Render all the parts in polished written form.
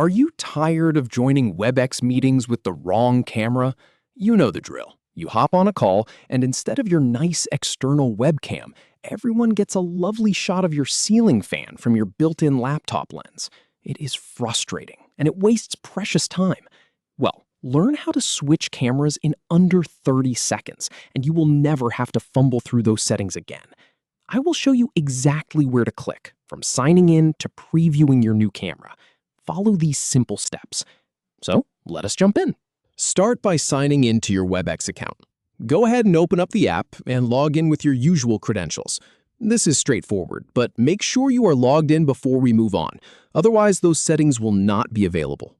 Are you tired of joining Webex meetings with the wrong camera? You know the drill. You hop on a call, and instead of your nice external webcam, everyone gets a lovely shot of your ceiling fan from your built-in laptop lens. It is frustrating, and it wastes precious time. Well, learn how to switch cameras in under 30 seconds, and you will never have to fumble through those settings again. I will show you exactly where to click, from signing in to previewing your new camera. Follow these simple steps. So, let us jump in. Start by signing in to your Webex account. Go ahead and open up the app and log in with your usual credentials. This is straightforward, but make sure you are logged in before we move on. Otherwise, those settings will not be available.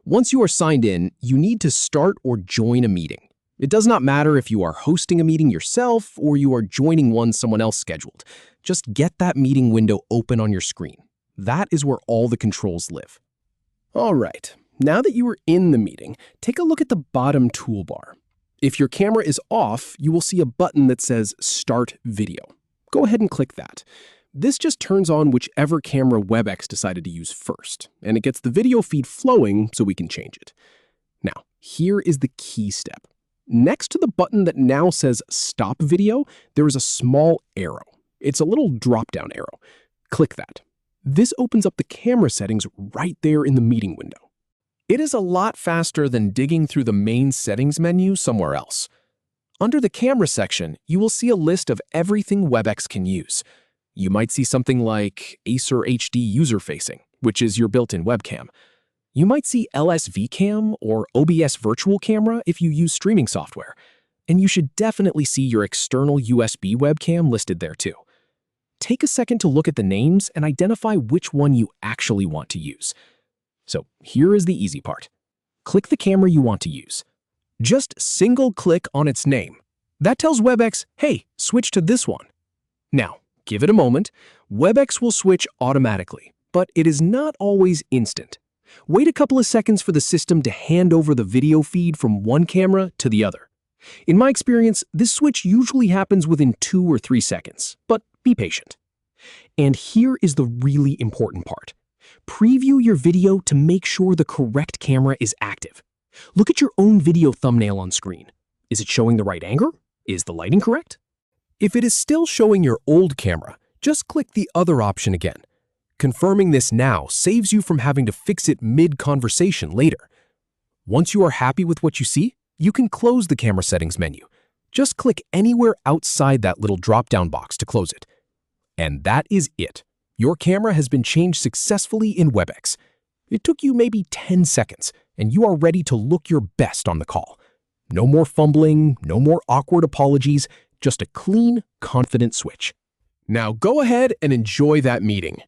Once you are signed in, you need to start or join a meeting. It does not matter if you are hosting a meeting yourself or you are joining one someone else scheduled. Just get that meeting window open on your screen. That is where all the controls live. All right, now that you are in the meeting, take a look at the bottom toolbar. If your camera is off, you will see a button that says Start Video. Go ahead and click that. This just turns on whichever camera Webex decided to use first, and it gets the video feed flowing so we can change it. Now, here is the key step. Next to the button that now says Stop Video, there is a small arrow. It's a little drop-down arrow. Click that. This opens up the camera settings right there in the meeting window. It is a lot faster than digging through the main settings menu somewhere else. Under the camera section, you will see a list of everything Webex can use. You might see something like Acer HD User Facing, which is your built-in webcam. You might see LSV Cam or OBS Virtual Camera if you use streaming software. And you should definitely see your external USB webcam listed there too. Take a second to look at the names and identify which one you actually want to use. So here is the easy part. Click the camera you want to use. Just single-click on its name. That tells Webex, hey, switch to this one. Now, give it a moment. Webex will switch automatically, but it is not always instant. Wait a couple of seconds for the system to hand over the video feed from one camera to the other. In my experience, this switch usually happens within 2 or 3 seconds, but be patient. And here is the really important part. Preview your video to make sure the correct camera is active. Look at your own video thumbnail on screen. Is it showing the right angle? Is the lighting correct? If it is still showing your old camera, just click the other option again. Confirming this now saves you from having to fix it mid-conversation later. Once you are happy with what you see, you can close the camera settings menu. Just click anywhere outside that little drop-down box to close it. And that is it. Your camera has been changed successfully in Webex. It took you maybe 10 seconds, and you are ready to look your best on the call. No more fumbling, no more awkward apologies, just a clean, confident switch. Now go ahead and enjoy that meeting.